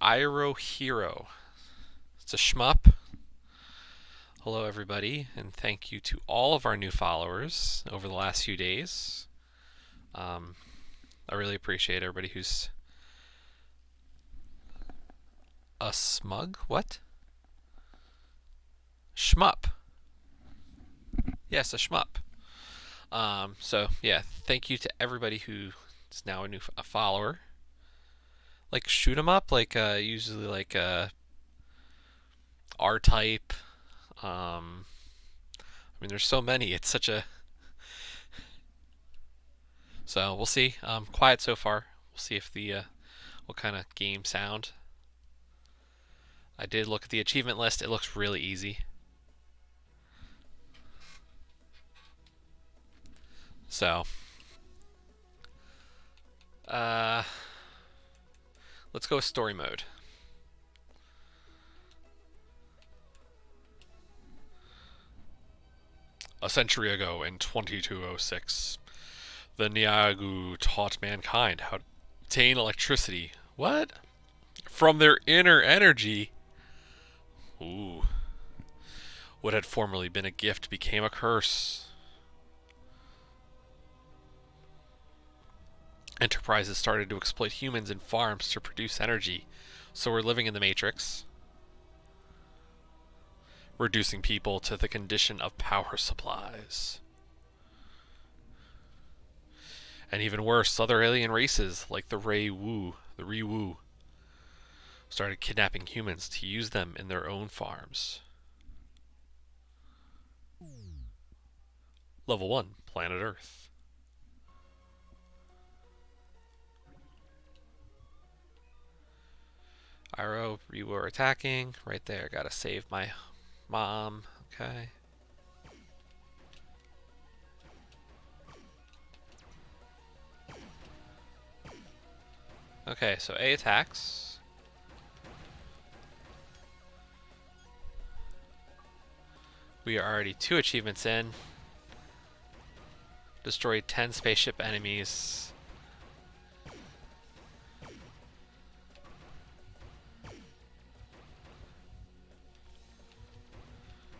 Iro Hero. It's a shmup. Hello, everybody, and thank you to all of our new followers over the last few days. Um, I really appreciate everybody who's a smug. What? Shmup. Yes, a shmup. So yeah, thank you to everybody who is now a follower. Like shoot 'em up, like usually like R type. I mean, there's so many. It's such a so we'll see. Quiet so far. We'll see if the what kind of game sound. I did look at the achievement list. It looks really easy. So, uh, let's go with story mode. A century ago in 2206, the Niagu taught mankind how to obtain electricity. What? From their inner energy. Ooh. What had formerly been a gift became a curse. Enterprises started to exploit humans and farms to produce energy. So we're living in the Matrix, reducing people to the condition of power supplies. And even worse, other alien races like the Riwu, started kidnapping humans to use them in their own farms. Level 1, Planet Earth. Iro, Riwu are attacking. Right there, gotta save my mom. Okay. Okay, so A attacks. We are already 2 achievements in. Destroyed 10 spaceship enemies.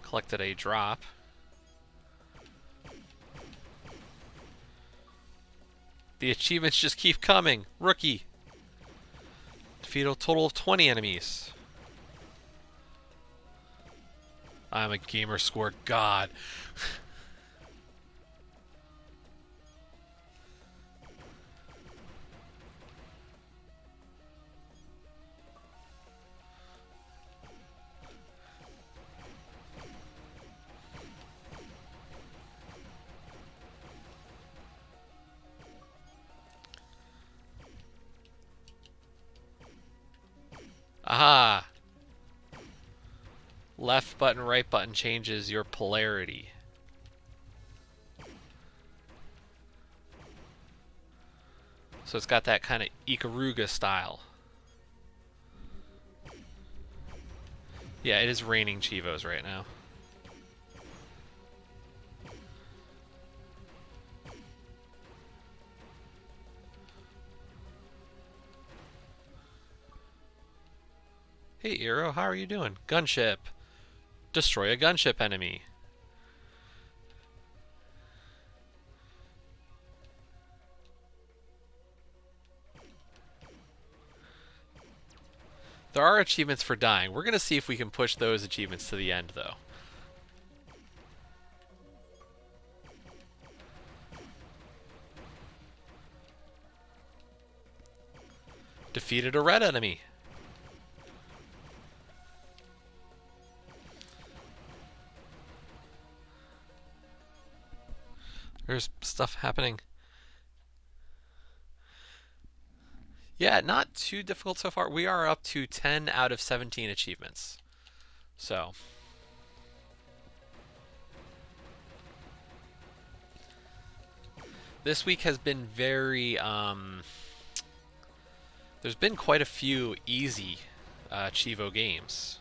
Collected a drop. The achievements just keep coming. Rookie. Defeat a total of 20 enemies. I'm a gamer score god. Aha! Left button, right button changes your polarity. So it's got that kind of Ikaruga style. Yeah, it is raining Chivos right now. Hey, Iro, how are you doing? Gunship. Destroy a gunship enemy. There are achievements for dying. We're going to see if we can push those achievements to the end, though. Defeated a red enemy. There's stuff happening. Yeah, not too difficult so far. We are up to 10 out of 17 achievements. So, this week has been very, there's been quite a few easy Chivo games.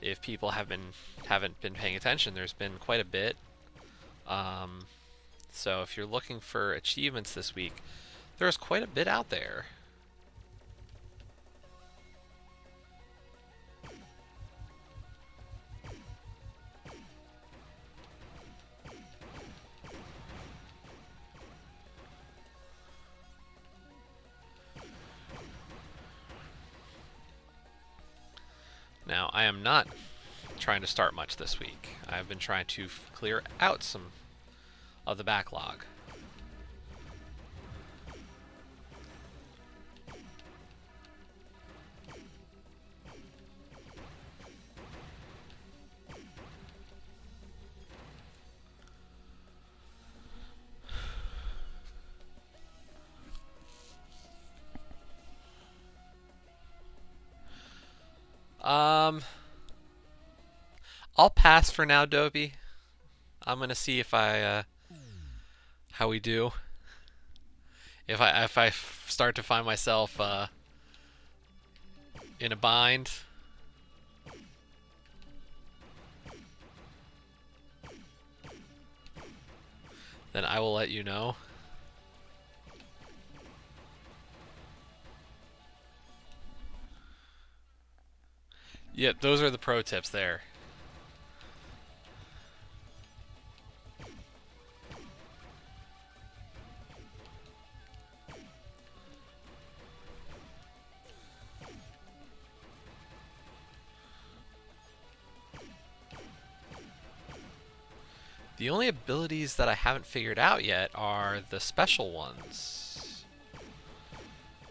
If people haven't been paying attention, there's been quite a bit. So if you're looking for achievements this week, there's quite a bit out there. Now, I am not trying to start much this week. I've been trying to clear out some of the backlog. I'll pass for now, Dobie. I'm gonna see if I how we do. If I start to find myself in a bind, then I will let you know. Yep, those are the pro tips there. The only abilities that I haven't figured out yet are the special ones.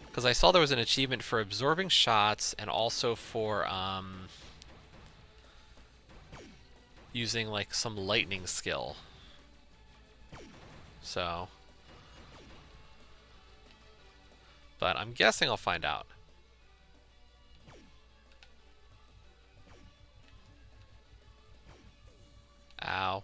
Because I saw there was an achievement for absorbing shots and also for using like some lightning skill. So, but I'm guessing I'll find out. Ow.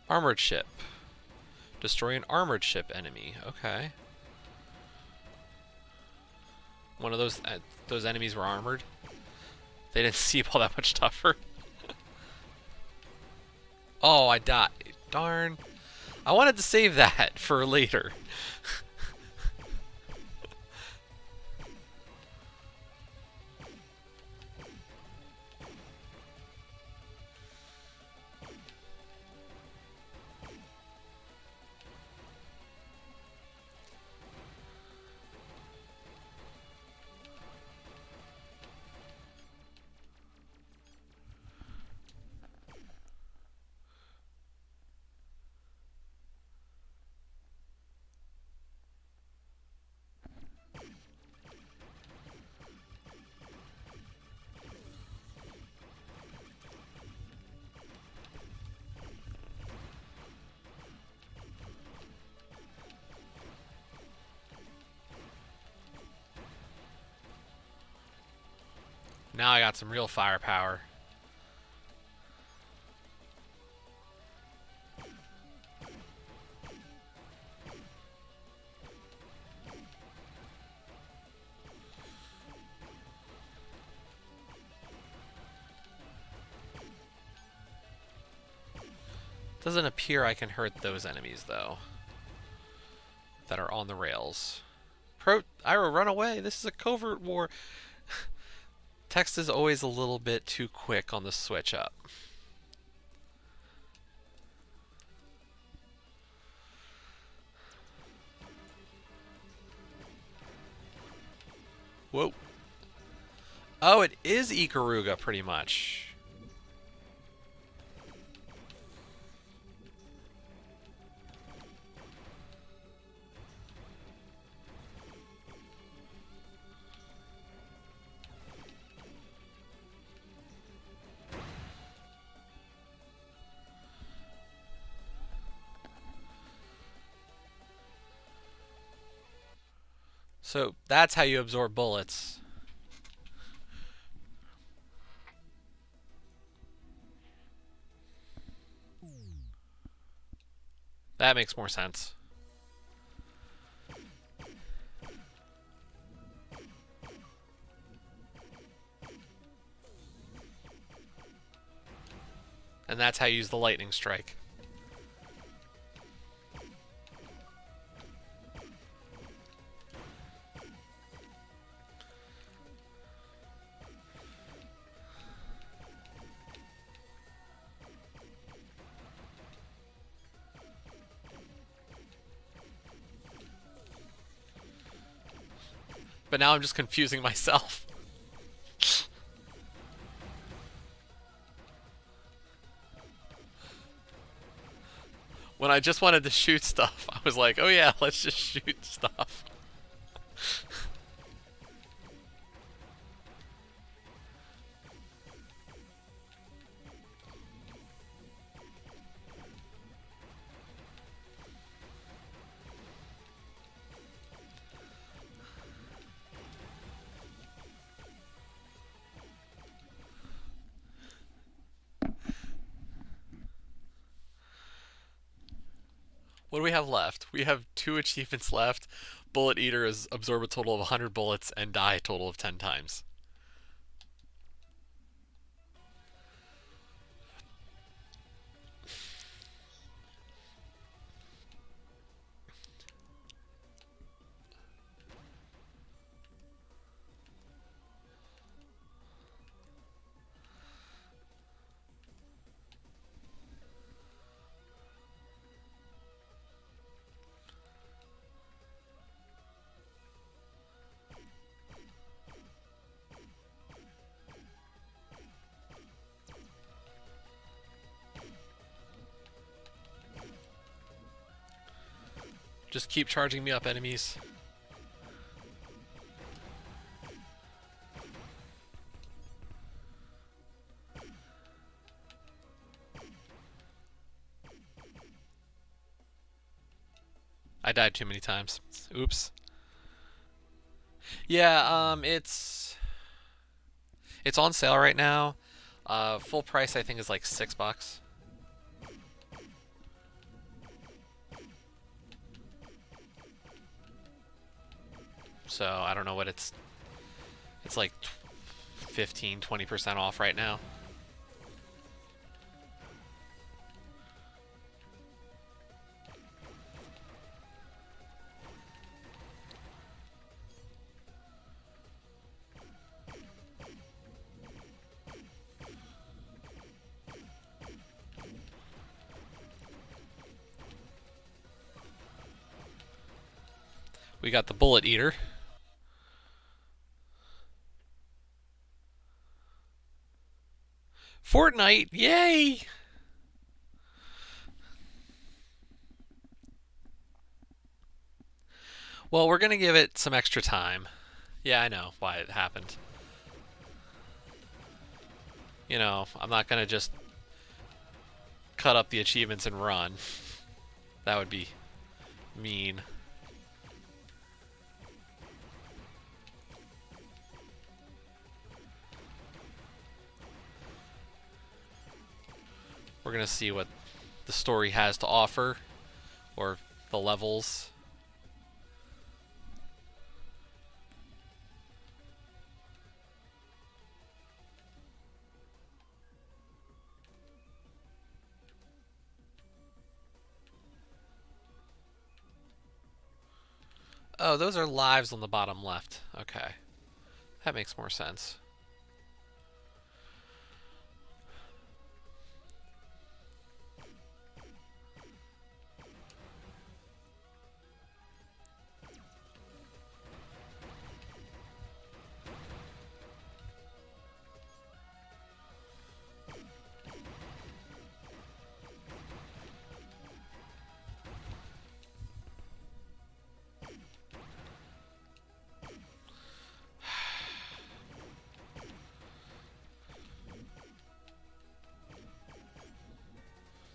Armored ship. Destroy an armored ship enemy. Okay. One of those enemies were armored. They didn't seem all that much tougher. Oh, I died. Darn. I wanted to save that for later. Now I got some real firepower. Doesn't appear I can hurt those enemies, though, that are on the rails. Iro, run away! This is a covert war! Text is always a little bit too quick on the switch up. Whoa. Oh, it is Ikaruga, pretty much. So that's how you absorb bullets. That makes more sense. And that's how you use the lightning strike. but now I'm just confusing myself. When I just wanted to shoot stuff, I was like, oh yeah, let's just shoot stuff. What do we have left? We have 2 achievements left. Bullet Eater is absorb a total of 100 bullets and die a total of 10 times. Just keep charging me up, enemies. I died too many times. Oops. Yeah, it's on sale right now. Full price I think is like $6. So I don't know what it's like 15, 20% off right now. We got the Bullet Eater. Fortnite, yay! Well, we're gonna give it some extra time. Yeah, I know why it happened. You know, I'm not gonna just cut up the achievements and run. That would be mean. We're gonna see what the story has to offer, or the levels. Oh, those are lives on the bottom left. Okay. That makes more sense.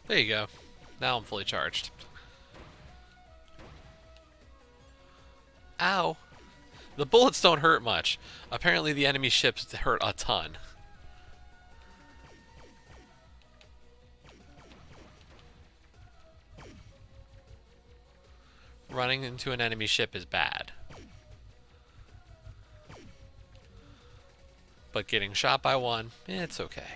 There you go. Now I'm fully charged. Ow! The bullets don't hurt much. Apparently the enemy ships hurt a ton. Running into an enemy ship is bad. But getting shot by one, it's okay.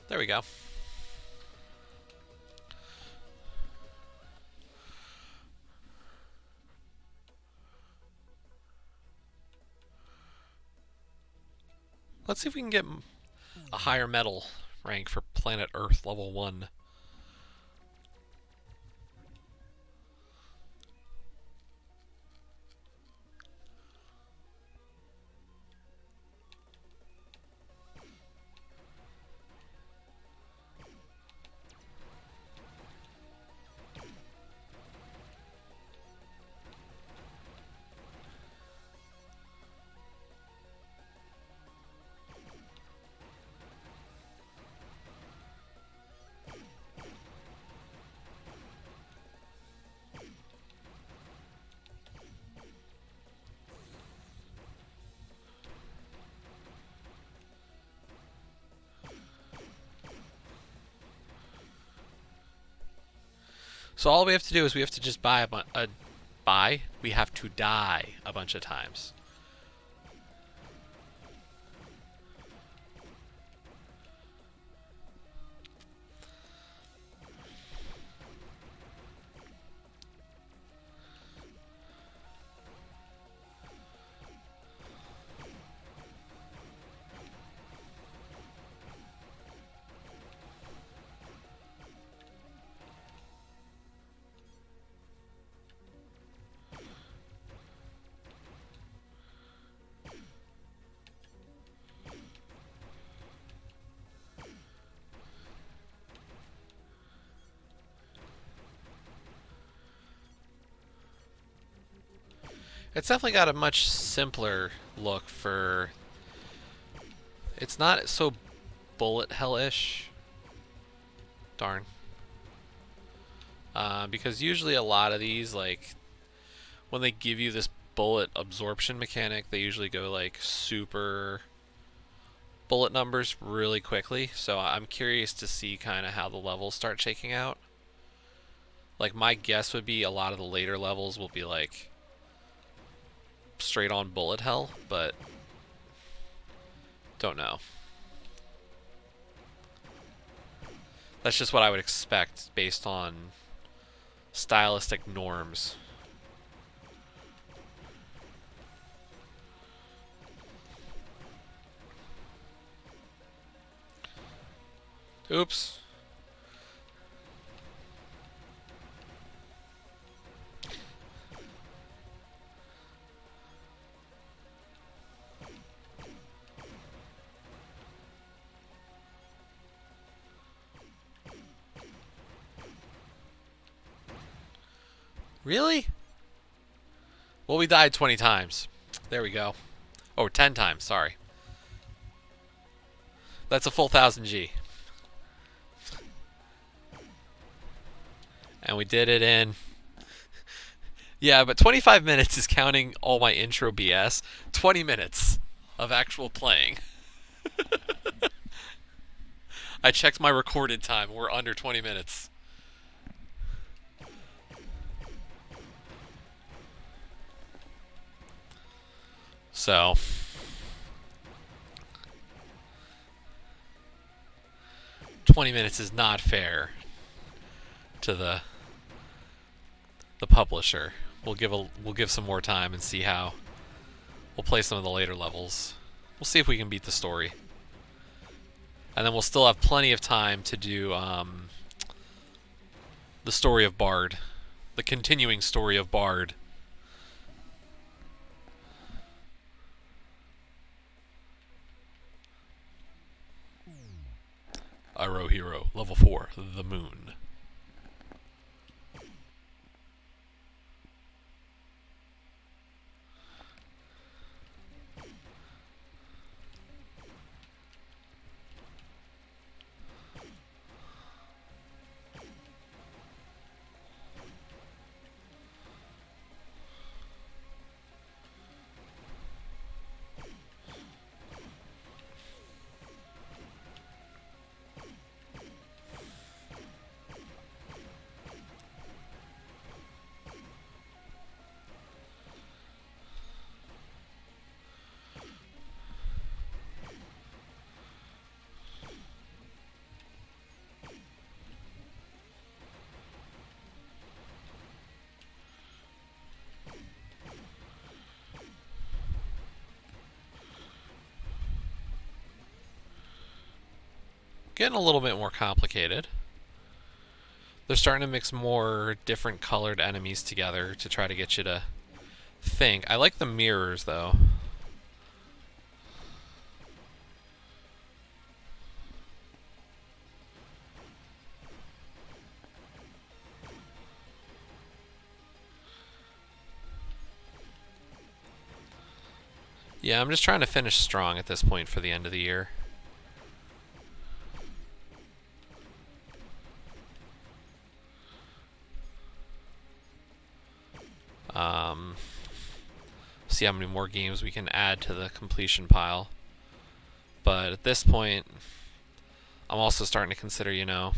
There we go. Let's see if we can get a higher metal rank for Planet Earth level 1. So all we have to do is we have to just buy we have to die a bunch of times. It's definitely got a much simpler look for... It's not so bullet hell-ish. Darn. Because usually a lot of these, like, when they give you this bullet absorption mechanic, they usually go, like, super bullet numbers really quickly. So I'm curious to see kind of how the levels start shaking out. Like, my guess would be a lot of the later levels will be, like, straight on bullet hell, but don't know. That's just what I would expect based on stylistic norms. Oops. Really? Well, we died 20 times. There we go. Oh, 10 times, sorry. That's a full 1000 G. And we did it in... Yeah, but 25 minutes is counting all my intro BS. 20 minutes of actual playing. I checked my recorded time. We're under 20 minutes. So... 20 minutes is not fair to the publisher. We'll give some more time and see how. We'll play some of the later levels. We'll see if we can beat the story, and then we'll still have plenty of time to do the story of Bard, the continuing story of Bard. Iro Hero, level 4, the Moon. getting a little bit more complicated. They're starting to mix more different colored enemies together to try to get you to think. I like the mirrors, though. Yeah, I'm just trying to finish strong at this point for the end of the year. See how many more games we can add to the completion pile. But at this point, I'm also starting to consider, I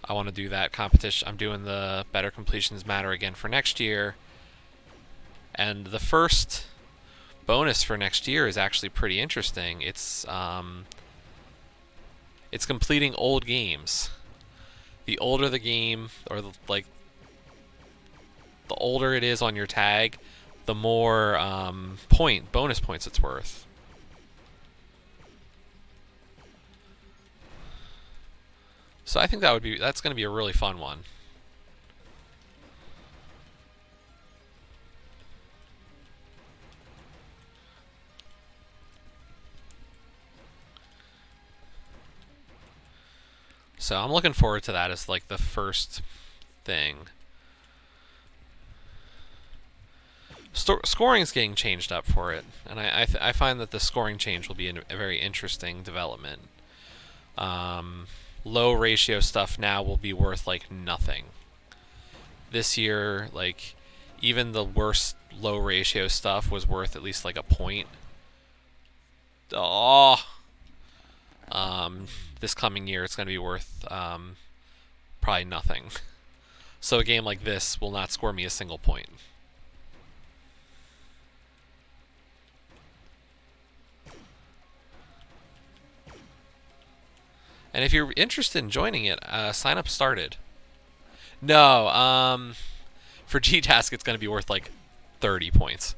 want to do that competition. I'm doing the Better Completions Matter again for next year. And the first bonus for next year is actually pretty interesting. It's completing old games. The older the game, or the older it is on your tag, the more bonus points it's worth. So I think that's going to be a really fun one. So I'm looking forward to that as like the first thing. Scoring is getting changed up for it, and I find that the scoring change will be a very interesting development. Low ratio stuff now will be worth like nothing. This year, like even the worst low ratio stuff was worth at least like a point. This coming year it's going to be worth probably nothing. So a game like this will not score me a single point. And if you're interested in joining it, sign up started. No, for G-Task it's going to be worth like 30 points.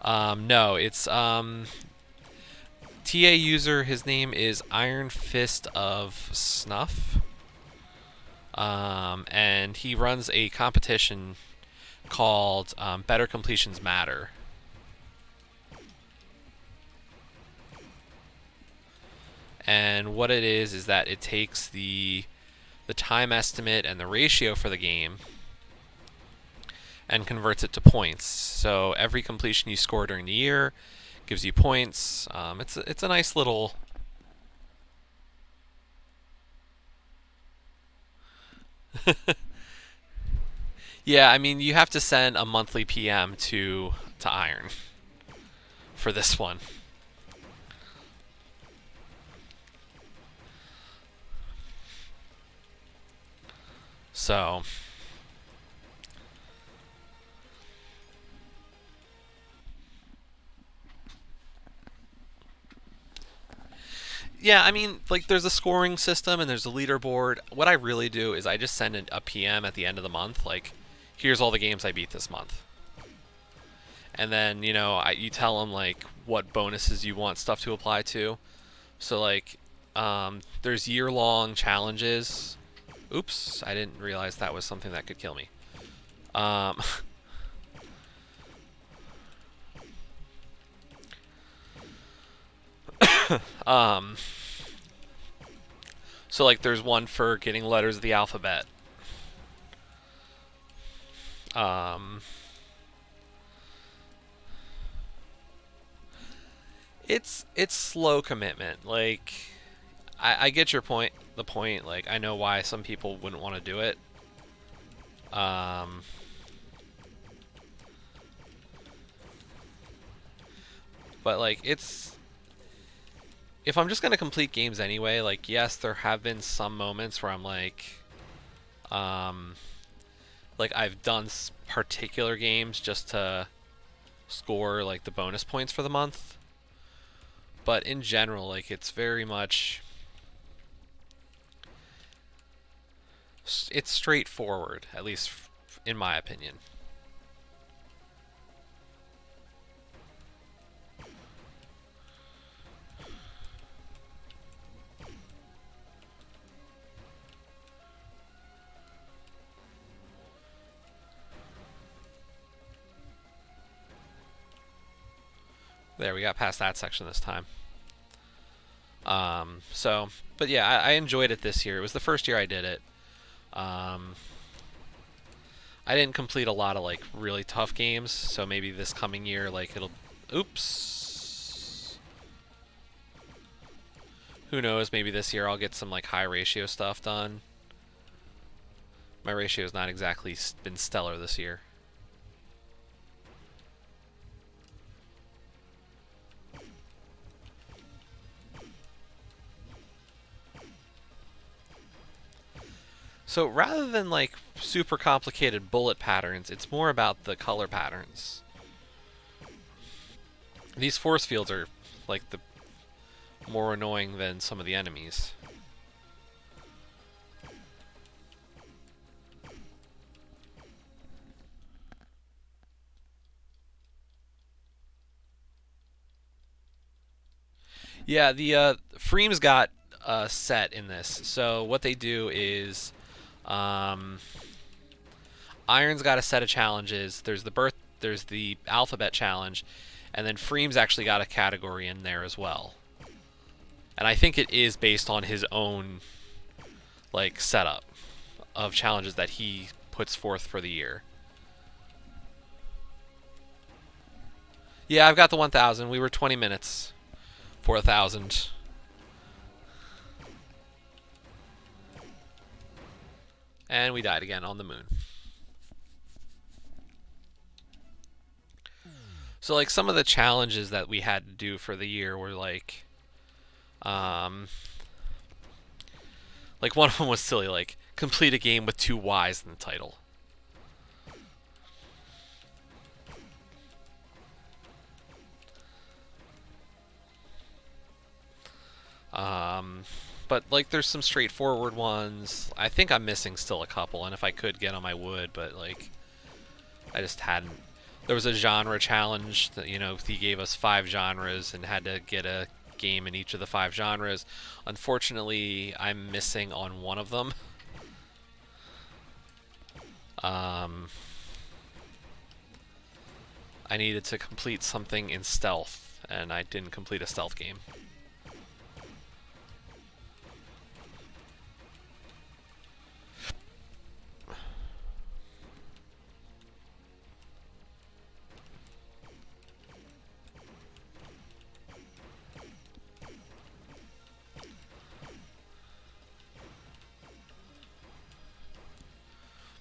No, it's TA user, his name is Iron Fist of Snuff. And he runs a competition called Better Completions Matter. And what it is that it takes the time estimate and the ratio for the game and converts it to points. So every completion you score during the year gives you points. It's a nice little... Yeah, I mean, you have to send a monthly PM to Iron for this one. So, yeah, I mean, like there's a scoring system and there's a leaderboard. What I really do is I just send a PM at the end of the month, like, here's all the games I beat this month. And then, you tell them like what bonuses you want stuff to apply to. So like, there's year-long challenges. Oops, I didn't realize that was something that could kill me. So like there's one for getting letters of the alphabet. It's slow commitment. Like I get your point. The point, like I know why some people wouldn't want to do it. But like if I'm just gonna complete games anyway, like yes, there have been some moments where I'm like I've done particular games just to score like the bonus points for the month. But in general, like it's very much it's straightforward, at least in my opinion. There, we got past that section this time. So, but yeah, I enjoyed it this year. It was the first year I did it. Um, I didn't complete a lot of like really tough games, so maybe this coming year, like it'll. Oops. Who knows? Maybe this year I'll get some like high ratio stuff done. My ratio has not exactly been stellar this year. So rather than like super complicated bullet patterns, it's more about the color patterns. These force fields are like the more annoying than some of the enemies. Yeah, the Freem's got a set in this. So what they do is, um, Iron's got a set of challenges. There's the alphabet challenge, and then Freem's actually got a category in there as well. And I think it is based on his own like setup of challenges that he puts forth for the year. Yeah, I've got the 1,000. We were 20 minutes for 1,000. And we died again on the moon. So like some of the challenges that we had to do for the year were like one of them was silly, like complete a game with 2 Y's in the title. But like there's some straightforward ones. I think I'm missing still a couple, and if I could get them I would, but like I just hadn't. There was a genre challenge that, you know, he gave us 5 genres and had to get a game in each of the 5 genres. Unfortunately, I'm missing on one of them. I needed to complete something in stealth, and I didn't complete a stealth game.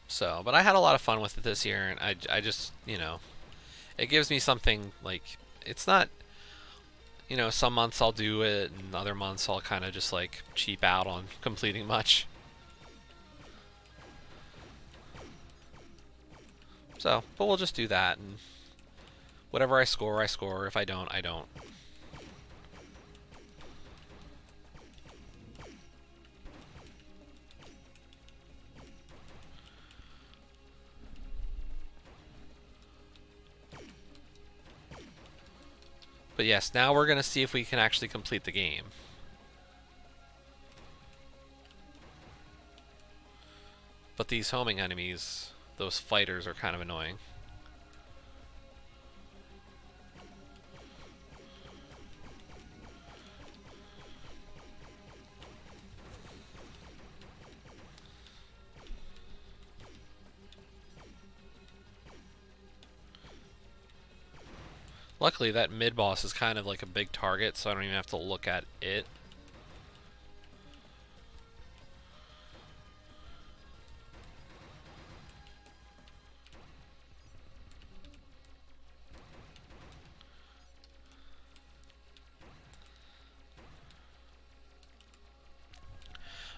So, but I had a lot of fun with it this year, and I just, you know, it gives me something, like, it's not, you know, some months I'll do it, and other months I'll kind of just, like, cheap out on completing much. So, but we'll just do that, and whatever I score, I score. If I don't, I don't. But yes, now we're going to see if we can actually complete the game. But these homing enemies, those fighters, are kind of annoying. Luckily, that mid-boss is kind of like a big target, so I don't even have to look at it.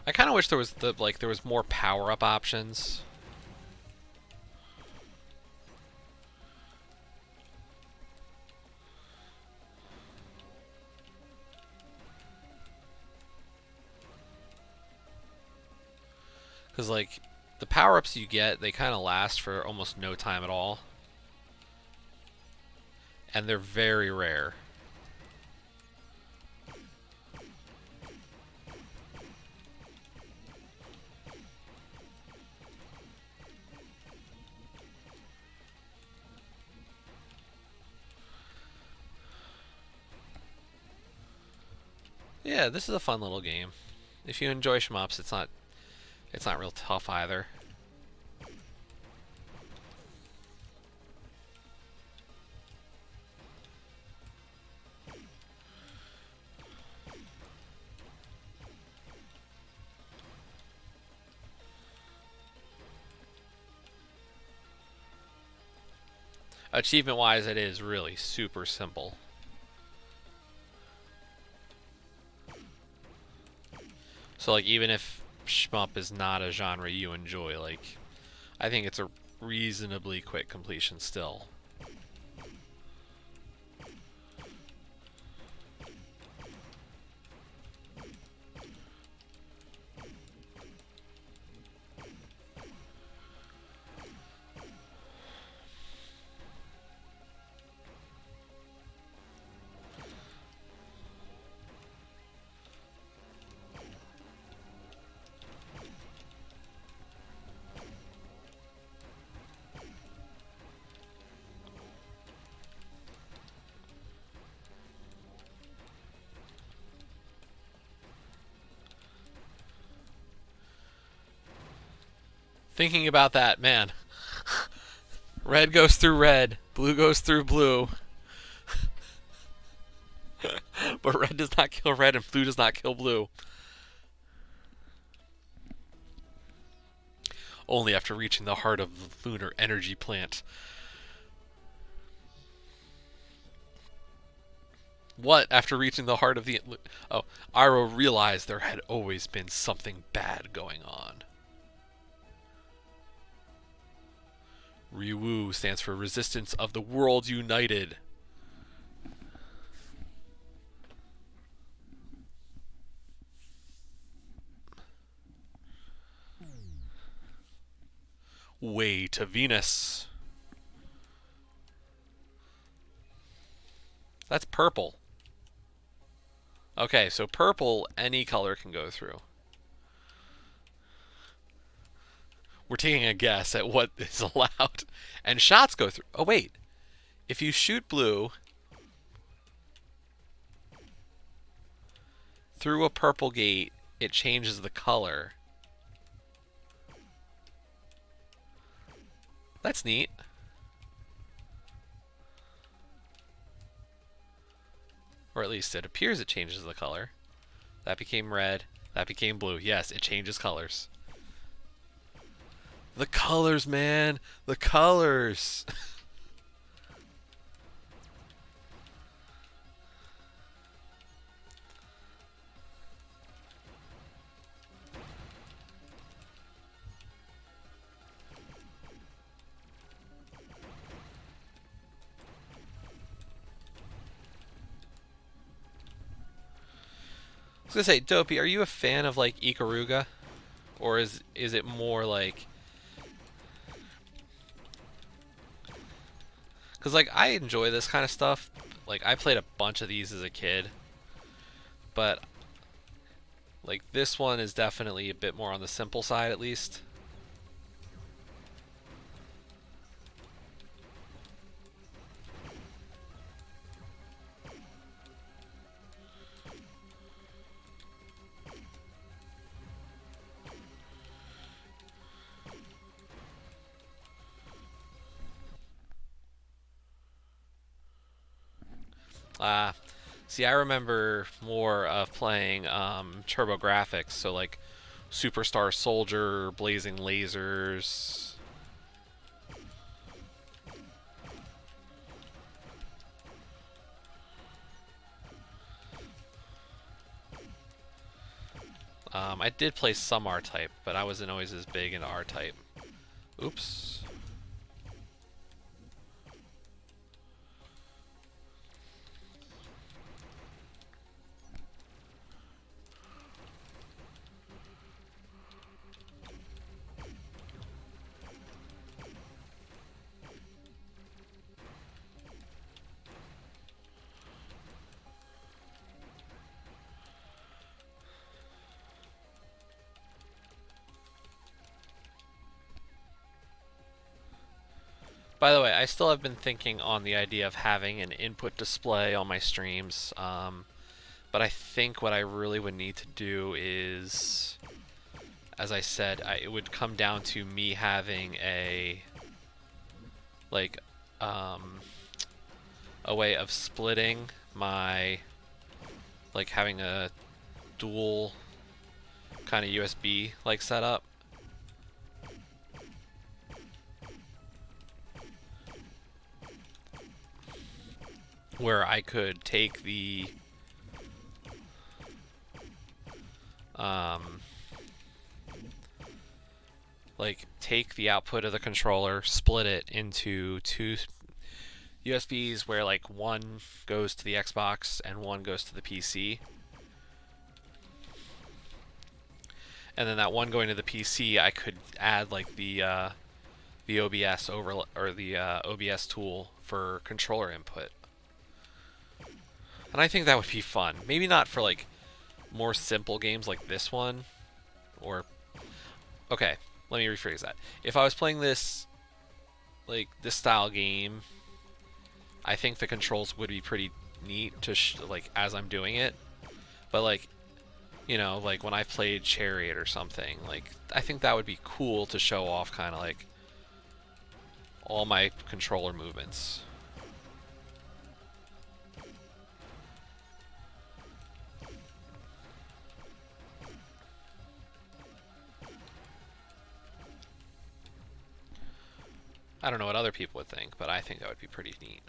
I kind of wish there was there was more power-up options. Because, like, the power-ups you get, they kind of last for almost no time at all. And they're very rare. Yeah, this is a fun little game. If you enjoy shmups, it's not real tough either. Achievement wise, it is really super simple. So like even if shmup is not a genre you enjoy, like I think it's a reasonably quick completion still. Thinking about that, man. Red goes through red, blue goes through blue. But red does not kill red and blue does not kill blue. Only after reaching the heart of the lunar energy plant. What after reaching the heart of the... Oh, Iro realized there had always been something bad going on. Riwu stands for Resistance of the World United. Way to Venus. That's purple. Okay, so purple, any color can go through. We're taking a guess at what is allowed. And shots go through. Oh, wait. If you shoot blue through a purple gate, it changes the color. That's neat. Or at least it appears it changes the color. That became red. That became blue. Yes, it changes colors. The colors, man. The colors. I was gonna say, Dopey, are you a fan of like Ikaruga? Or is it more like... Because like I enjoy this kind of stuff. Like I played a bunch of these as a kid. But like this one is definitely a bit more on the simple side at least. See, I remember more of playing Turbo Graphics, so like Superstar Soldier, Blazing Lasers. I did play some R-Type, but I wasn't always as big into R-Type. Oops. By the way, I still have been thinking on the idea of having an input display on my streams. But I think what I really would need to do is, as I said, it would come down to me having like um, a way of splitting my, like having a dual kind of USB like setup. Where I could take the like take the output of the controller, split it into two USBs where like one goes to the Xbox and one goes to the PC. And then that one going to the PC, I could add like the OBS or the OBS tool for controller input. And I think that would be fun. Maybe not for like more simple games like this one, or okay, let me rephrase that. If I was playing this like this style game, I think the controls would be pretty neat to like as I'm doing it. But like, you know, like when I played Chariot or something, like I think that would be cool to show off kind of like all my controller movements. I don't know what other people would think, but I think that would be pretty neat.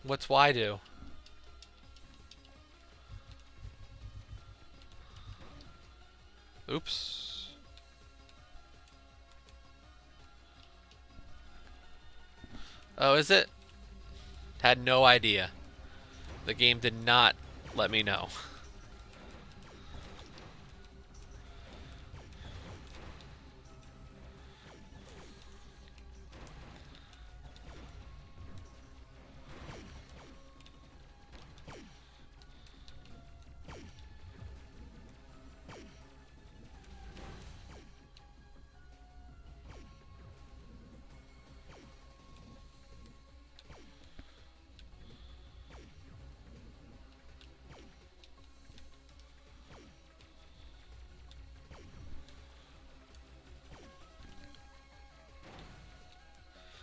What's Y do? Oops. Oh, is it? Had no idea. The game did not let me know.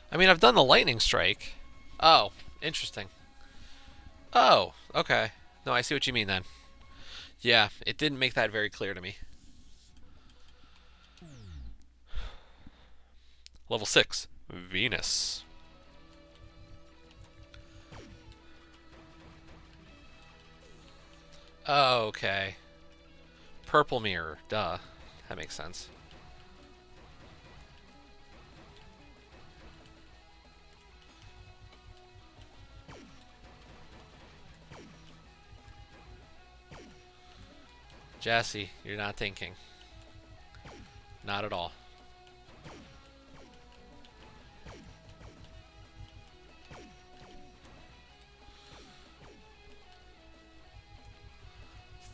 I mean, I've done the lightning strike. Oh, interesting. Oh, okay. No, I see what you mean then. Yeah, it didn't make that very clear to me. Level 6, Venus. Oh, okay. Purple mirror, duh. That makes sense. Jesse, you're not thinking. Not at all.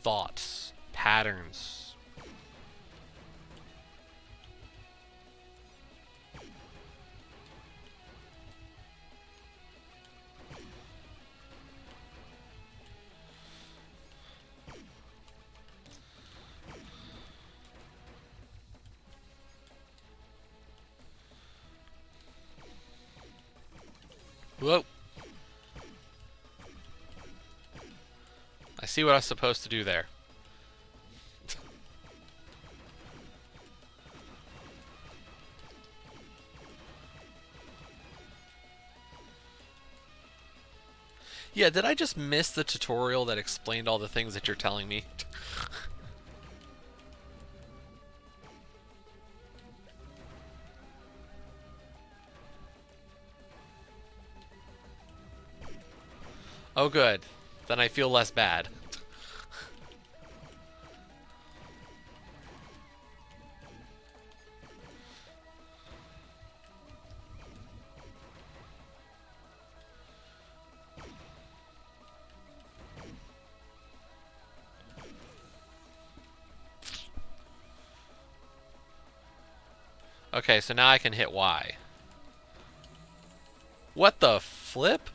Thoughts, patterns. Whoa. I see what I was supposed to do there. Yeah, did I just miss the tutorial that explained all the things that you're telling me? Oh, good. Then I feel less bad. Okay, so now I can hit Y. What the flip?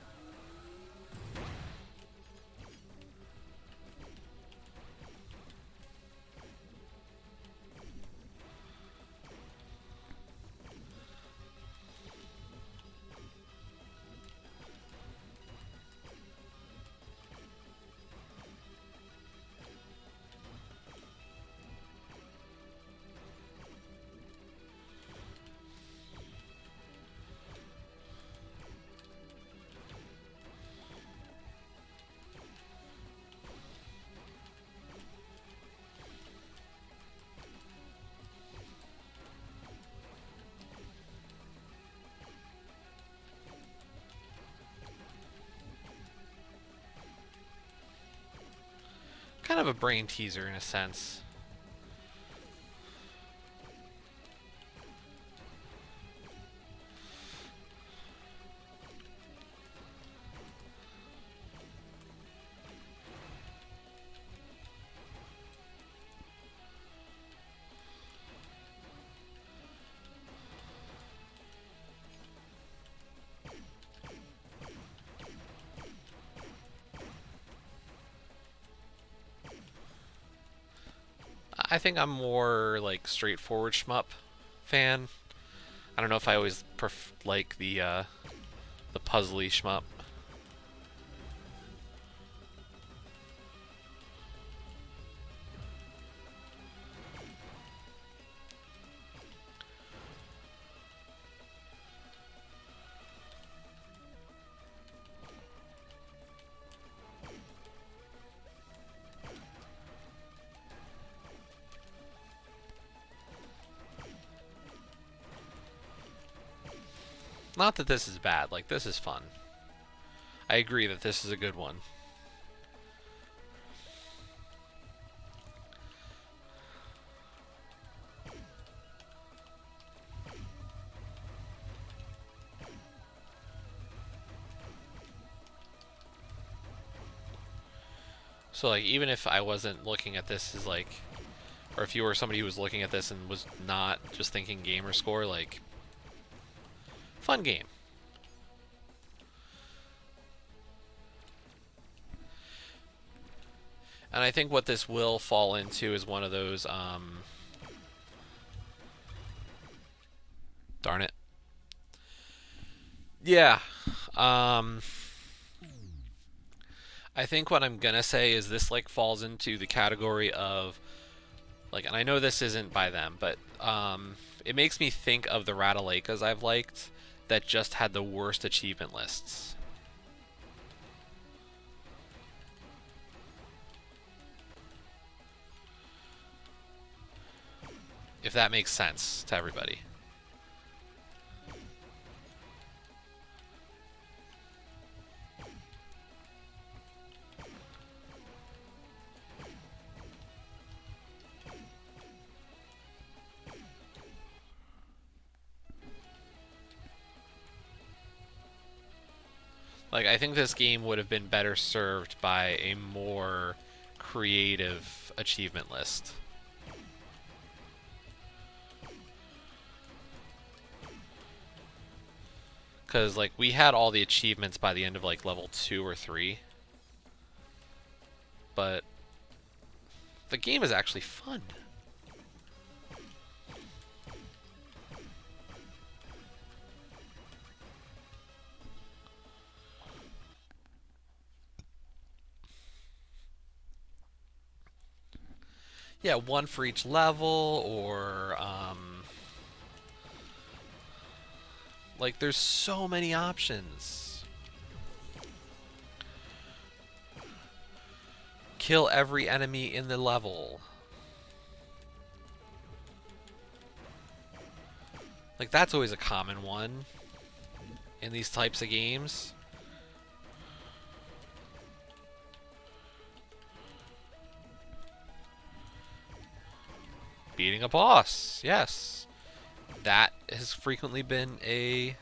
Kind of a brain teaser in a sense. I think I'm more like straightforward shmup fan. I don't know if I always like the puzzly shmup. Not that this is bad, like this is fun. I agree that this is a good one. So like even if I wasn't looking at this as like, or if you were somebody who was looking at this and was not just thinking gamer score, like fun game. And I think what this will fall into is one of those, darn it. Yeah. I think what I'm gonna say is this like falls into the category of like, and I know this isn't by them, but it makes me think of the Rattalekas I've liked that just had the worst achievement lists. If that makes sense to everybody. Like, I think this game would have been better served by a more creative achievement list. Because, like, we had all the achievements by the end of, like, level 2 or 3. But the game is actually fun. Yeah, one for each level, or, like, there's so many options. Kill every enemy in the level. Like, that's always a common one in these types of games. beating a boss. Yes. That has frequently been an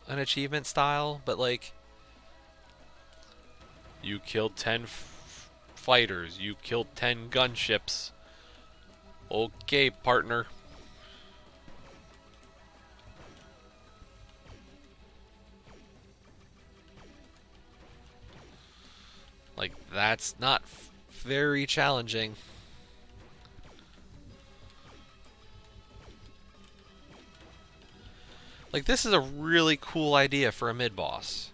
achievement style, but like you killed 10 fighters, you killed 10 gunships. Okay, partner. Like that's not very challenging. Like this is a really cool idea for a mid-boss.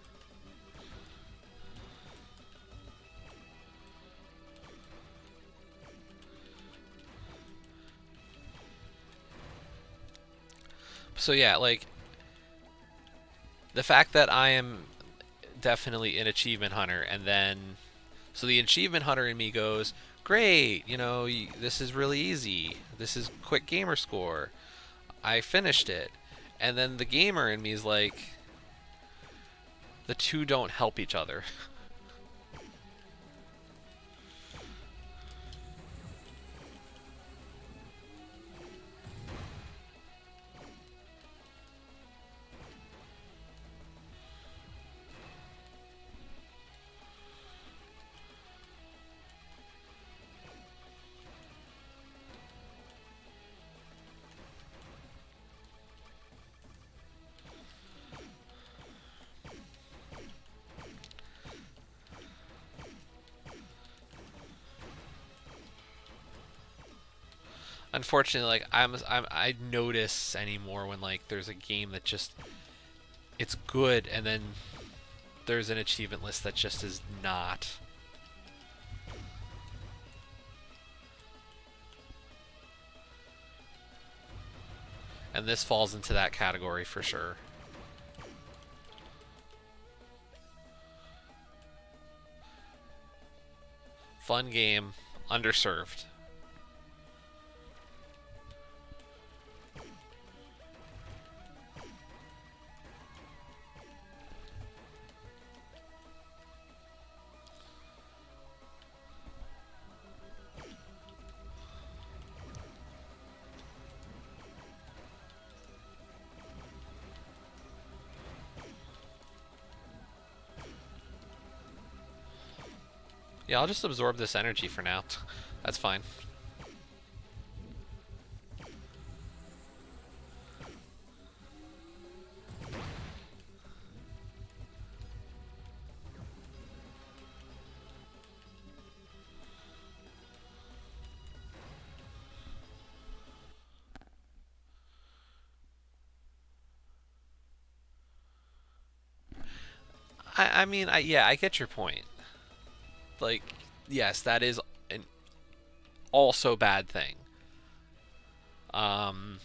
So yeah, like the fact that I am definitely an achievement hunter, and then so the achievement hunter in me goes, great, you know, this is really easy. This is quick gamer score. I finished it. And then the gamer in me is like, the two don't help each other. Unfortunately, like I notice anymore when like there's a game that just it's good, and then there's an achievement list that just is not. And this falls into that category for sure. Fun game, underserved. Yeah, I'll just absorb this energy for now. That's fine. I mean, yeah, I get your point. Like, yes, that is an also bad thing. Um,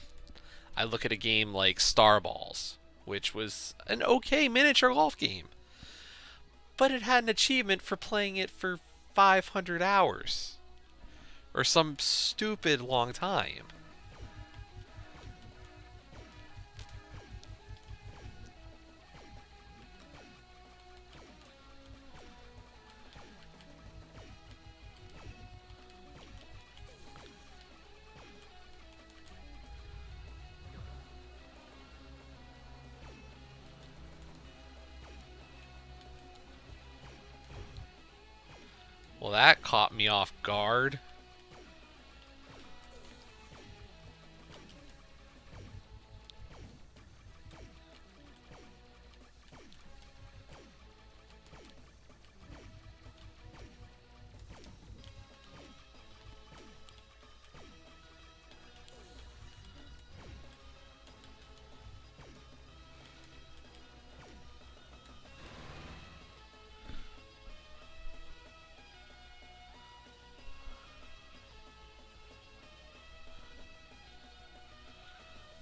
I look at a game like Starballs, which was an okay miniature golf game, but it had an achievement for playing it for 500 hours or some stupid long time. Well, that caught me off guard.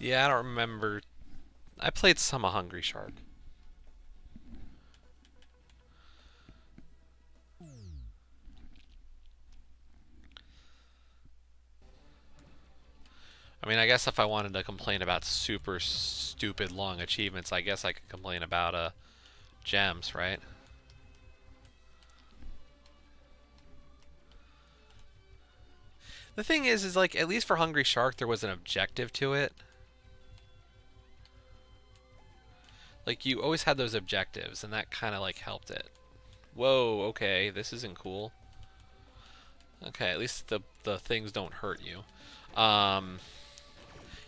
Yeah, I don't remember. I played some of Hungry Shark. I mean, I guess if I wanted to complain about super stupid long achievements, I guess I could complain about gems, right? The thing is like at least for Hungry Shark there was an objective to it. Like you always had those objectives, and that kind of like helped it. Whoa, okay, this isn't cool. Okay, at least the things don't hurt you. Um,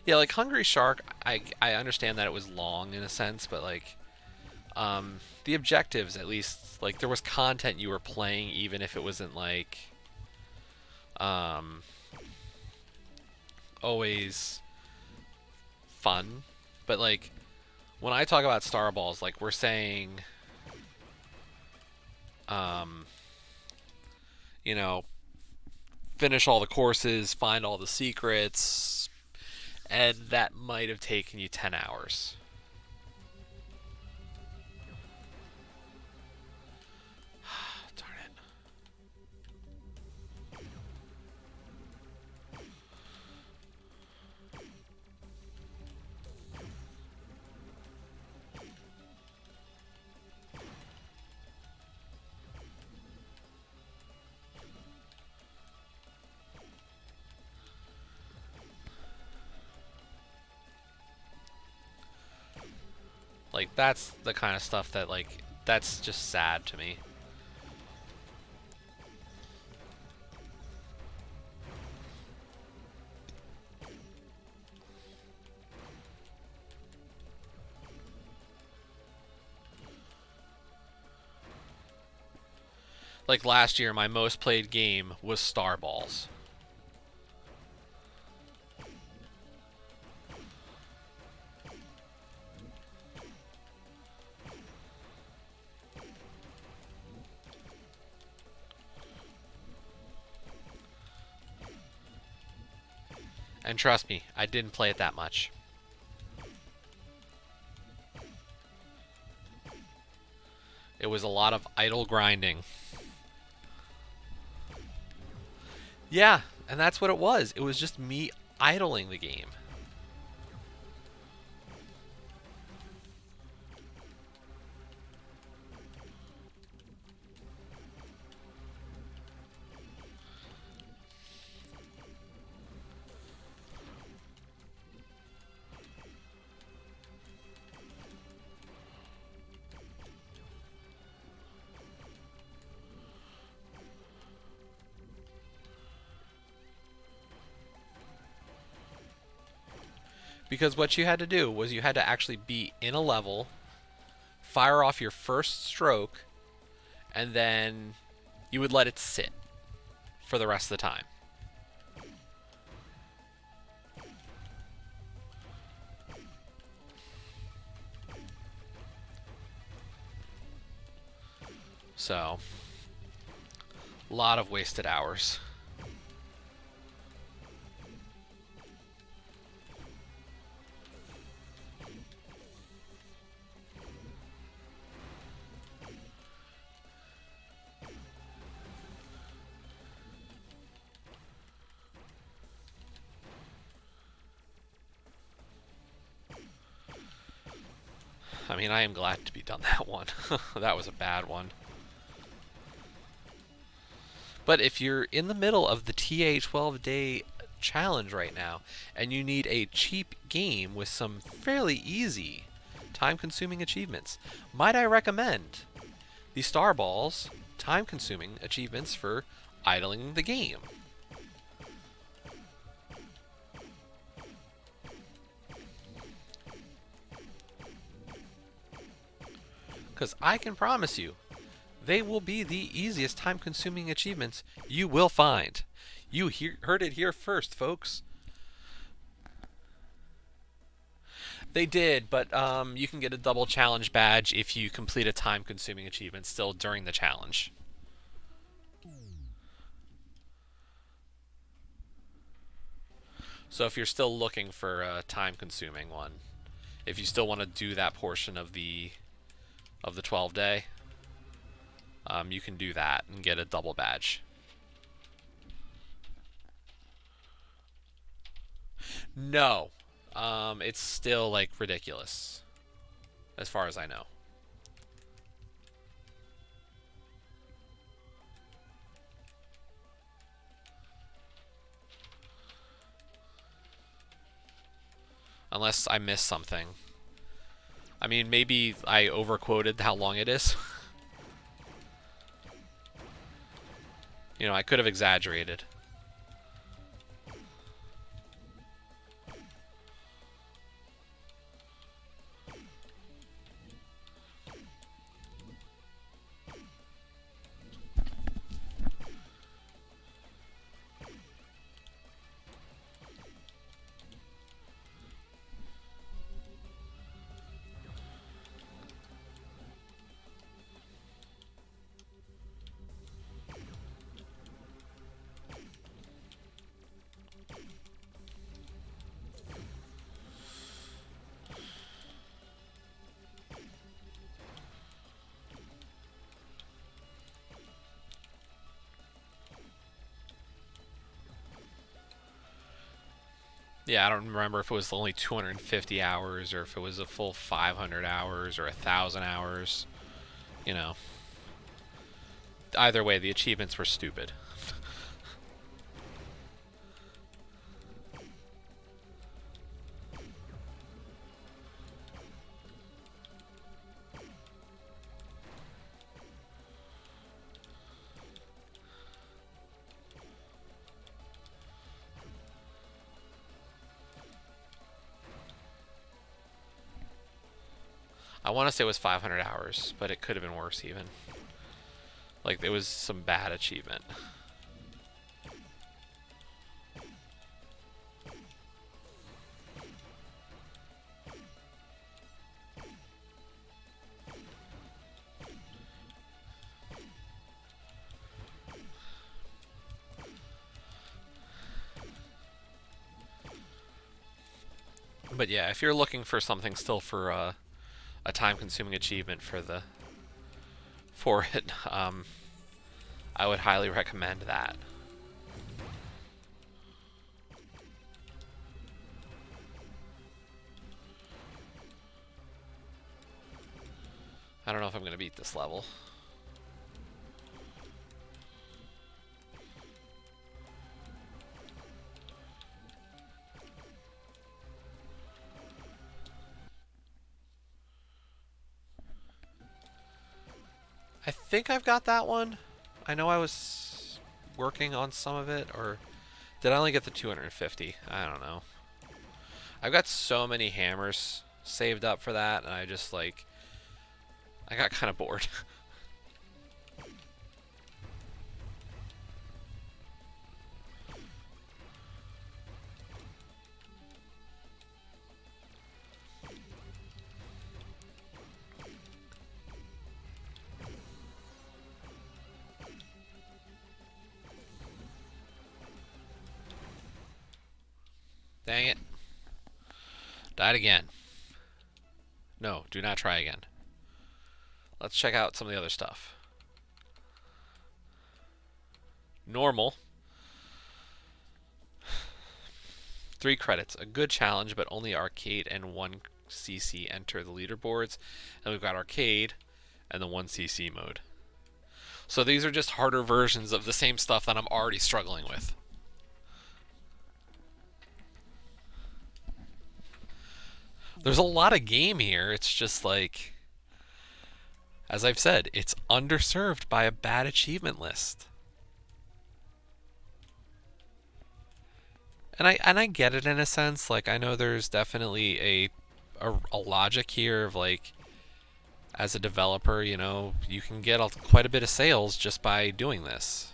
yeah, like Hungry Shark, I understand that it was long in a sense, but like the objectives at least like there was content you were playing even if it wasn't like um, always fun. But like when I talk about Star Balls, like we're saying, um, you know, finish all the courses, find all the secrets, and that might have taken you 10 hours. Darn it. Like that's the kind of stuff that like that's just sad to me. Like last year my most played game was Star Balls. And trust me, I didn't play it that much. It was a lot of idle grinding. Yeah, and that's what it was. It was just me idling the game. Because what you had to do was you had to actually be in a level, fire off your first stroke, and then you would let it sit for the rest of the time. So, a lot of wasted hours. I mean, I am glad to be done that one. That was a bad one. But if you're in the middle of the TA 12-day challenge right now, and you need a cheap game with some fairly easy, time-consuming achievements, might I recommend the Star Balls time-consuming achievements for idling the game. Because I can promise you, they will be the easiest time-consuming achievements you will find. You heard it here first, folks. They did, but you can get a double challenge badge if you complete a time-consuming achievement still during the challenge. So if you're still looking for a time-consuming one, if you still want to do that portion of the 12-day, you can do that and get a double badge. No, it's still like ridiculous, as far as I know. Unless I missed something. I mean, maybe I overquoted how long it is. You know, I could have exaggerated. Yeah, I don't remember if it was only 250 hours or if it was a full 500 hours or 1,000 hours. You know, either way, the achievements were stupid. I want to say it was 500 hours, but it could have been worse even. Like, it was some bad achievement. But yeah, if you're looking for something still for a time-consuming achievement for it, I would highly recommend that. I don't know if I'm gonna beat this level. I think I've got that one. I know I was working on some of it, or did I only get the 250? I don't know. I've got so many hammers saved up for that, and I just, like, I got kind of bored. Dang it. Died again. No, do not try again. Let's check out some of the other stuff. Normal. 3 credits. A good challenge, but only arcade and 1cc enter the leaderboards. And we've got arcade and the 1cc mode. So these are just harder versions of the same stuff that I'm already struggling with. There's a lot of game here. It's just like, as I've said, it's underserved by a bad achievement list. And I get it in a sense. Like, I know there's definitely a logic here of, like, as a developer, you know, you can get quite a bit of sales just by doing this.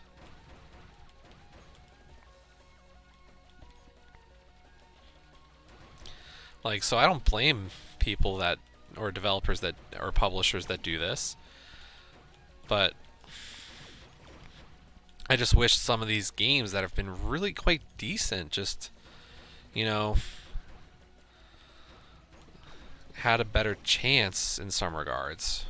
Like, so I don't blame people that, or developers that, or publishers that do this. But I just wish some of these games that have been really quite decent just, you know, had a better chance in some regards.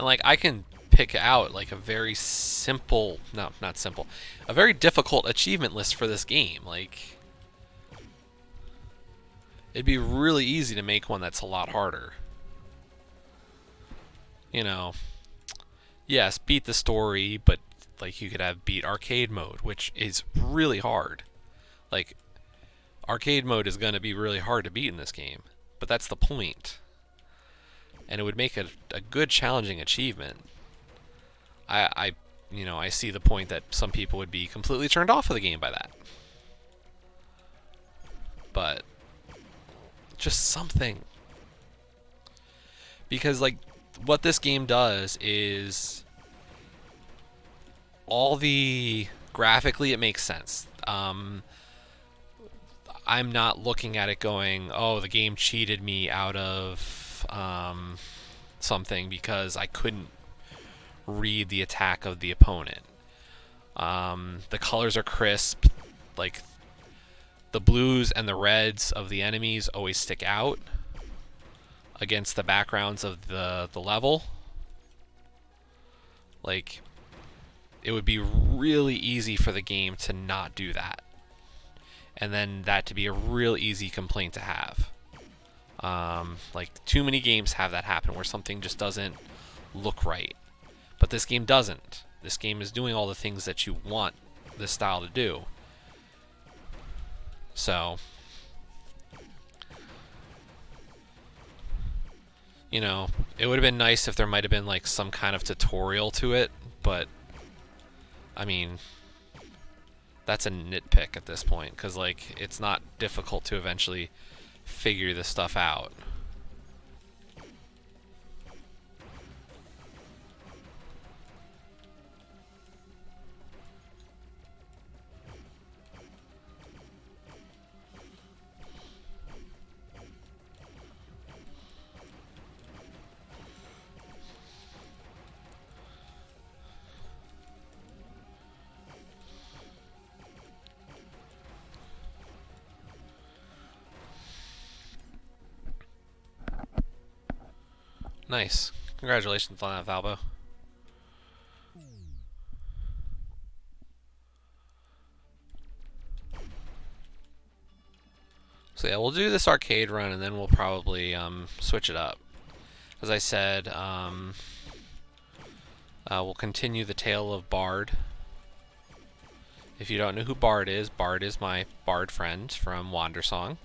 And like I can pick out like a very simple, no, not simple, a very difficult achievement list for this game. Like it'd be really easy to make one that's a lot harder. You know, yes, beat the story, but like you could have beat arcade mode, which is really hard. Like arcade mode is going to be really hard to beat in this game, but that's the point. And it would make it a good challenging achievement. I see the point that some people would be completely turned off of the game by that. But just something. Because like what this game does is all the graphically it makes sense. I'm not looking at it going, oh, the game cheated me out of something because I couldn't read the attack of the opponent. The colors are crisp. Like the blues and the reds of the enemies always stick out against the backgrounds of the level. Like it would be really easy for the game to not do that. And then that to be a real easy complaint to have. Like too many games have that happen where something just doesn't look right. But this game doesn't. This game is doing all the things that you want this style to do. So, it would have been nice if there might have been like some kind of tutorial to it, but I mean, that's a nitpick at this point because like it's not difficult to eventually figure this stuff out. Nice. Congratulations on that, Valbo. So yeah, we'll do this arcade run and then we'll probably switch it up. As I said, we'll continue the tale of Bard. If you don't know who Bard is my Bard friend from Wandersong.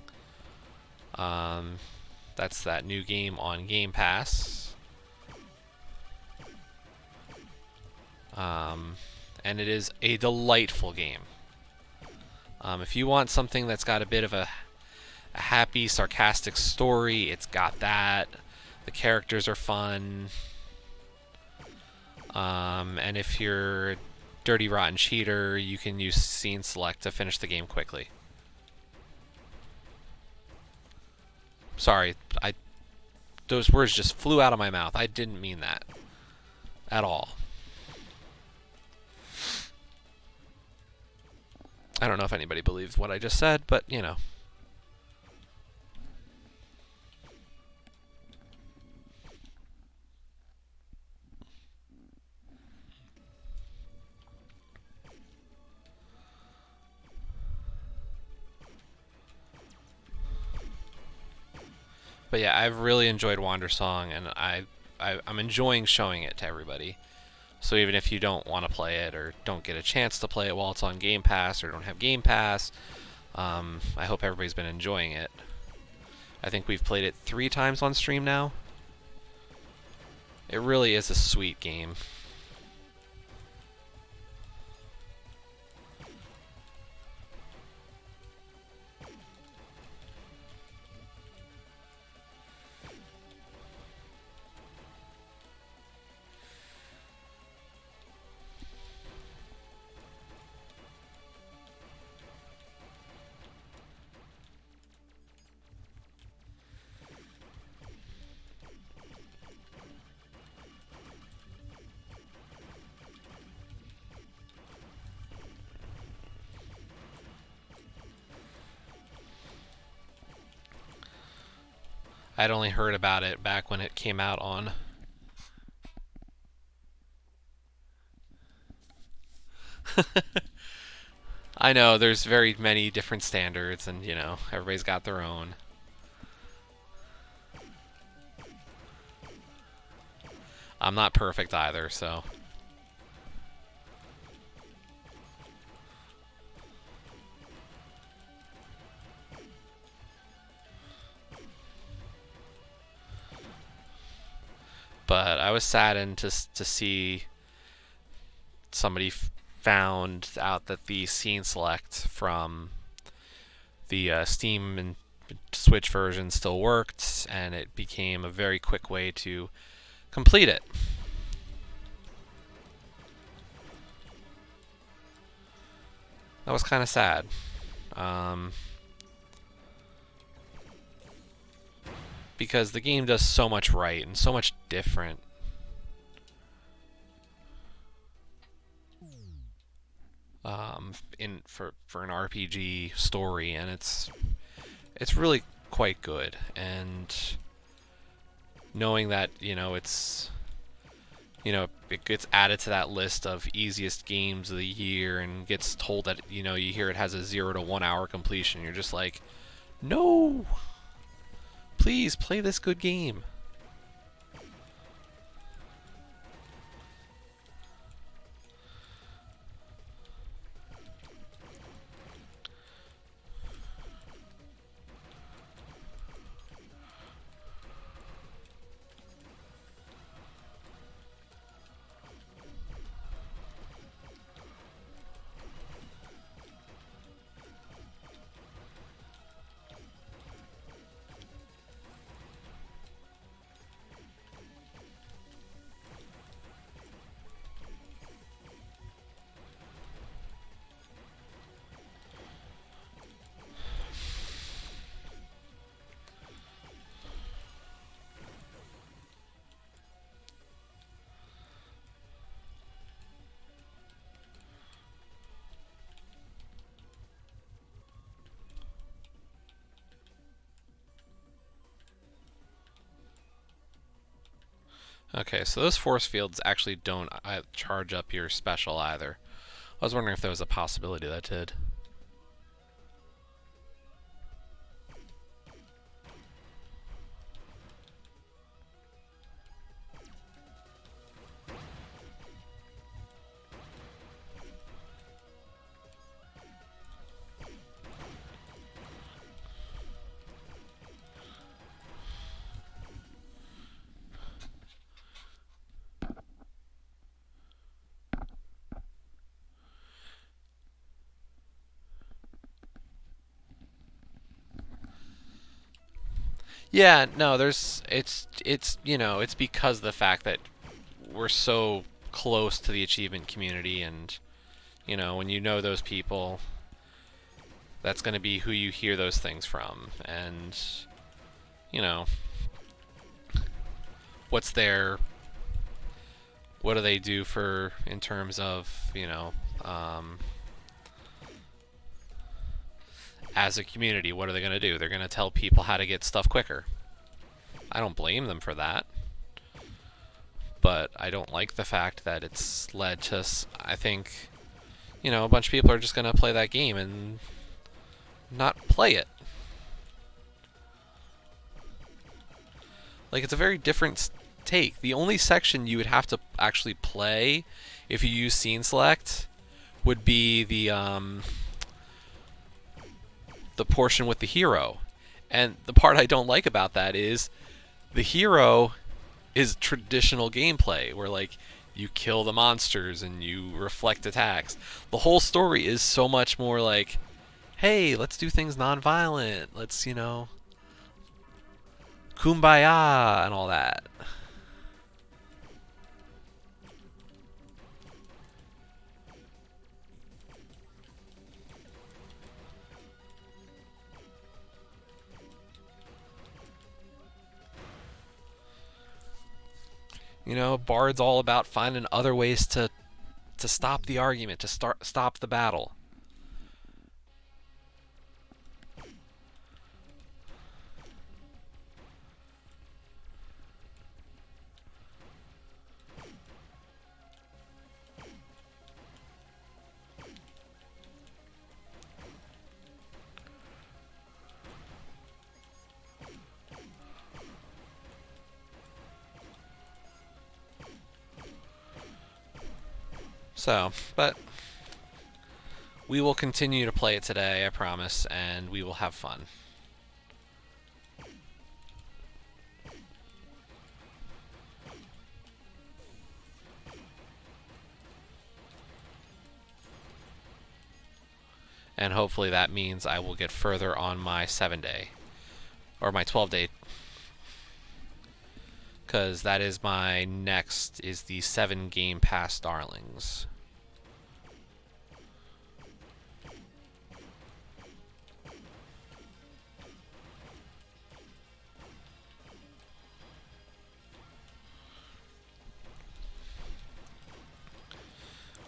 That's that new game on Game Pass. And it is a delightful game. If you want something that's got a bit of a happy, sarcastic story, it's got that. The characters are fun. And if you're a dirty, rotten cheater, you can use scene select to finish the game quickly. Sorry, those words just flew out of my mouth. I didn't mean that at all. I don't know if anybody believes what I just said, but you know. But yeah, I've really enjoyed Wandersong, and I'm enjoying showing it to everybody. So even if you don't want to play it or don't get a chance to play it while it's on Game Pass or don't have Game Pass, I hope everybody's been enjoying it. I think we've played it 3 times on stream now. It really is a sweet game. I'd only heard about it back when it came out on I know there's very many different standards, and everybody's got their own. I'm not perfect either, so. But I was saddened to see somebody found out that the scene select from the Steam and Switch version still worked, and it became a very quick way to complete it. That was kind of sad. Because the game does so much right and so much different. For an RPG story, and it's really quite good. And knowing that it gets added to that list of easiest games of the year, and gets told that you hear it has a 0 to 1 hour completion, you're just like, no, please play this good game. Okay, so those force fields actually don't charge up your special either. I was wondering if there was a possibility that did. Yeah, no, it's because of the fact that we're so close to the achievement community, and when those people, that's going to be who you hear those things from, and you know what's their what do they do for in terms of as a community, what are they going to do? They're going to tell people how to get stuff quicker. I don't blame them for that, but I don't like the fact that it's led to, I think, a bunch of people are just going to play that game and not play it. Like, it's a very different take. The only section you would have to actually play if you use scene select would be the portion with the hero. And the part I don't like about that is the hero is traditional gameplay where like you kill the monsters and you reflect attacks. The whole story is so much more like, hey, let's do things non-violent. Let's, kumbaya and all that. Bard's all about finding other ways to stop the argument, to stop the battle. So, but we will continue to play it today, I promise, and we will have fun. And hopefully that means I will get further on my 7-day. Or my 12-day. Because that is my next, is the 7 Game Pass Darlings.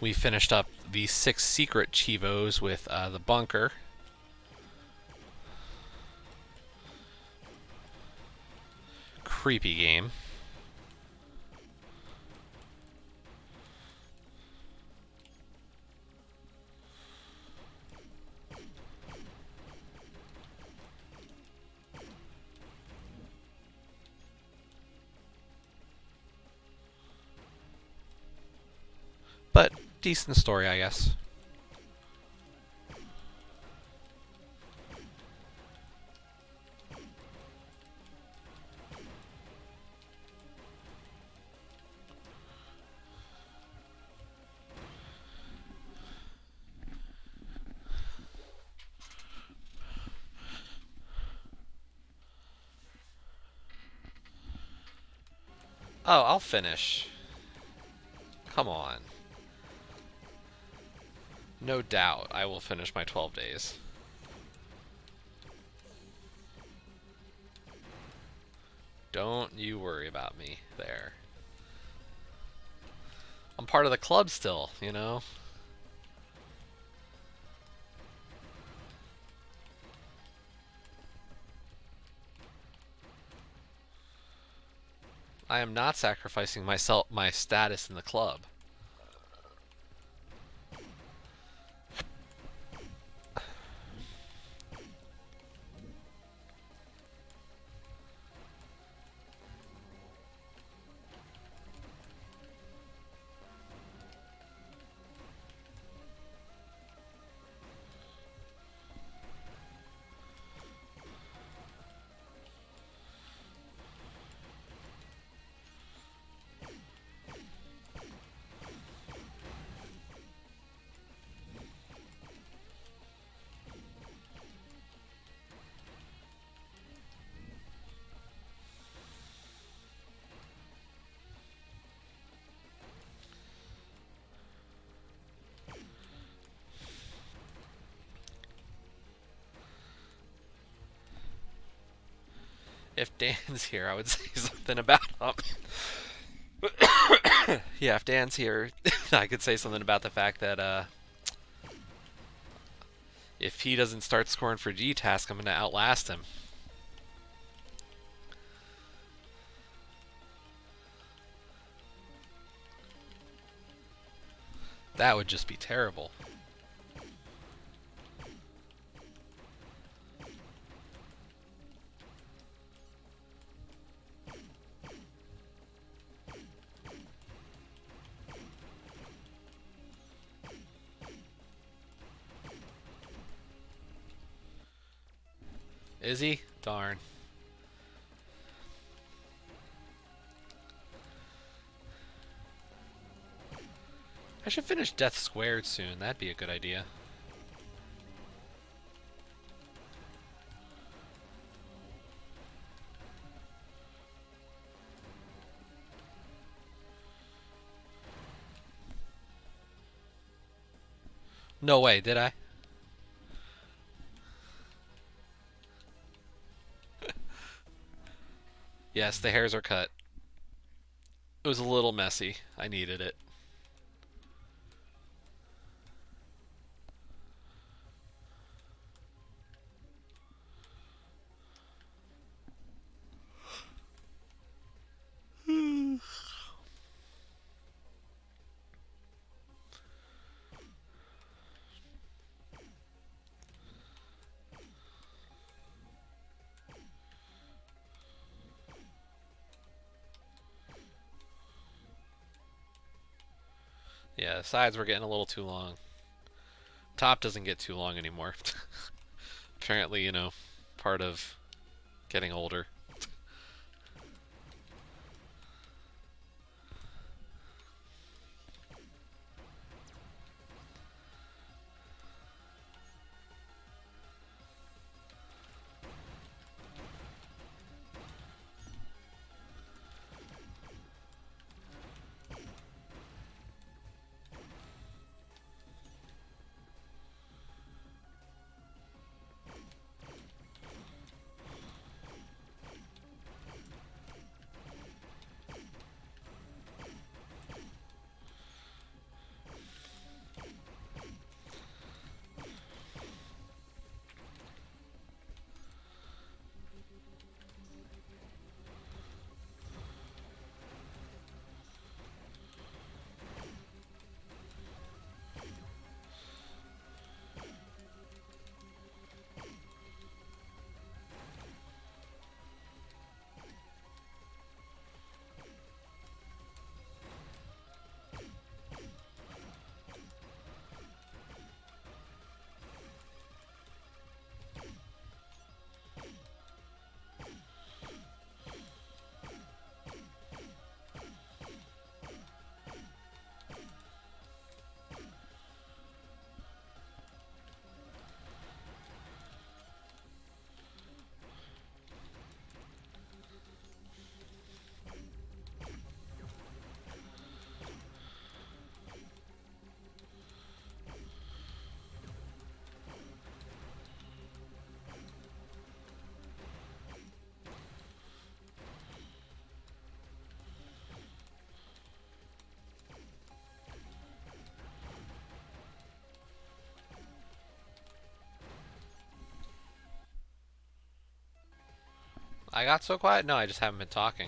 We finished up the 6 secret Chivos with the bunker. Creepy game. But decent story, I guess. Oh, I'll finish. Come on. No doubt I will finish my 12 days. Don't you worry about me there. I'm part of the club still, you know? I am not sacrificing my status in the club. If Dan's here, I would say something about him. Yeah, if Dan's here, I could say something about the fact that if he doesn't start scoring for G-Task, I'm going to outlast him. That would just be terrible. Is he? Darn. I should finish Death Squared soon. That'd be a good idea. No way, did I? Yes, the hairs are cut. It was a little messy. I needed it. Yeah, the sides were getting a little too long. Top doesn't get too long anymore. Apparently, part of getting older. I got so quiet? No, I just haven't been talking.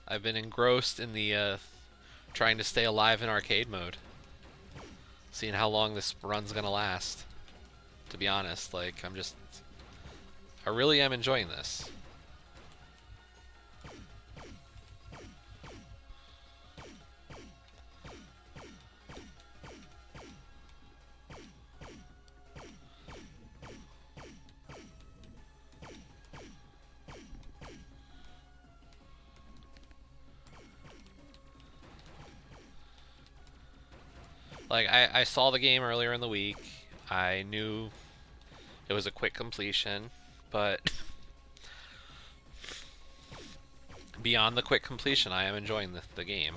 I've been engrossed in the trying to stay alive in arcade mode. Seeing how long this run's gonna last. To be honest, like, I really am enjoying this. Like, I saw the game earlier in the week. I knew it was a quick completion, but beyond the quick completion, I am enjoying the game.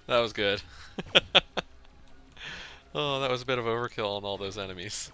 That was good. Oh, that was a bit of overkill on all those enemies.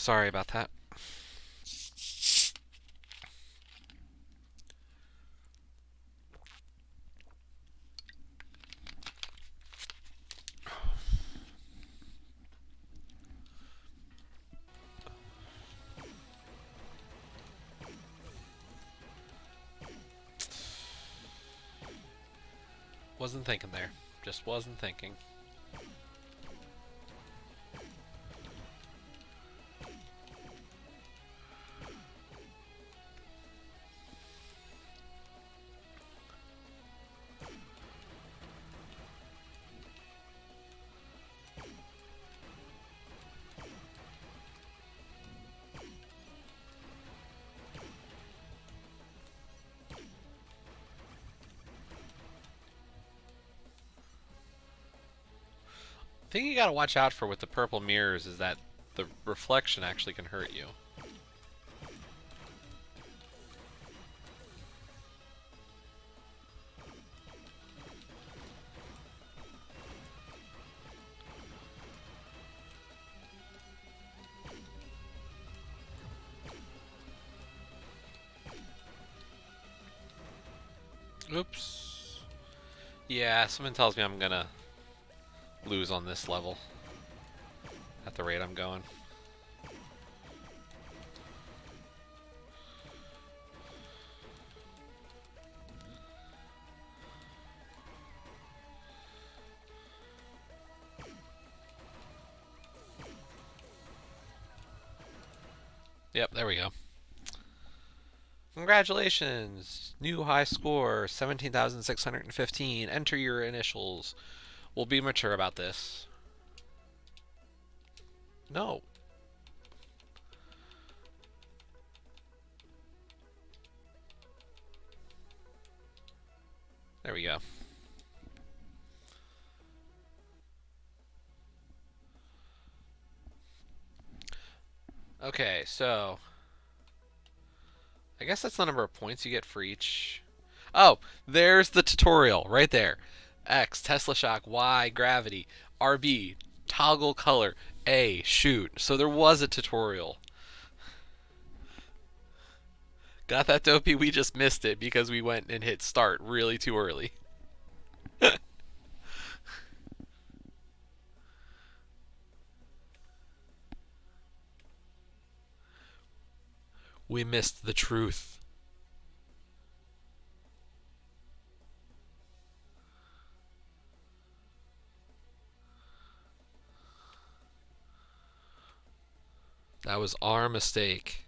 Sorry about that. Wasn't thinking there. Just wasn't thinking. The thing you gotta watch out for with the purple mirrors is that the reflection actually can hurt you. Oops. Yeah, something tells me I'm gonna lose on this level at the rate I'm going. Yep, there we go. Congratulations! New high score, 17,615. Enter your initials. We'll be mature about this. No. There we go. Okay, so I guess that's the number of points you get for each. Oh, there's the tutorial right there. X, Tesla shock, Y, gravity, RB, toggle color, A, shoot. So there was a tutorial. Got that, Dopey? We just missed it because we went and hit start really too early. We missed the truth. That was our mistake.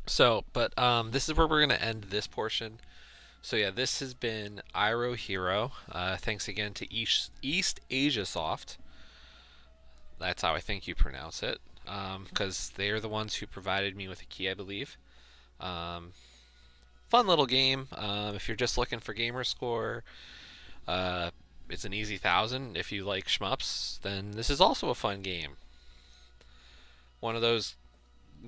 So, but this is where we're going to end this portion. So yeah, this has been Iro Hero. Thanks again to East Asia Soft. That's how I think you pronounce it, because they're the ones who provided me with a key, I believe. Um, Fun little game. If you're just looking for gamer score, uh, it's an easy 1,000. If you like shmups, then this is also a fun game. One of those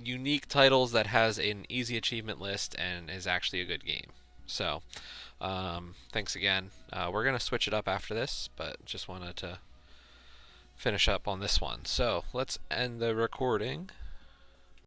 unique titles that has an easy achievement list and is actually a good game. So, thanks again. We're going to switch it up after this, but just wanted to finish up on this one. So, let's end the recording.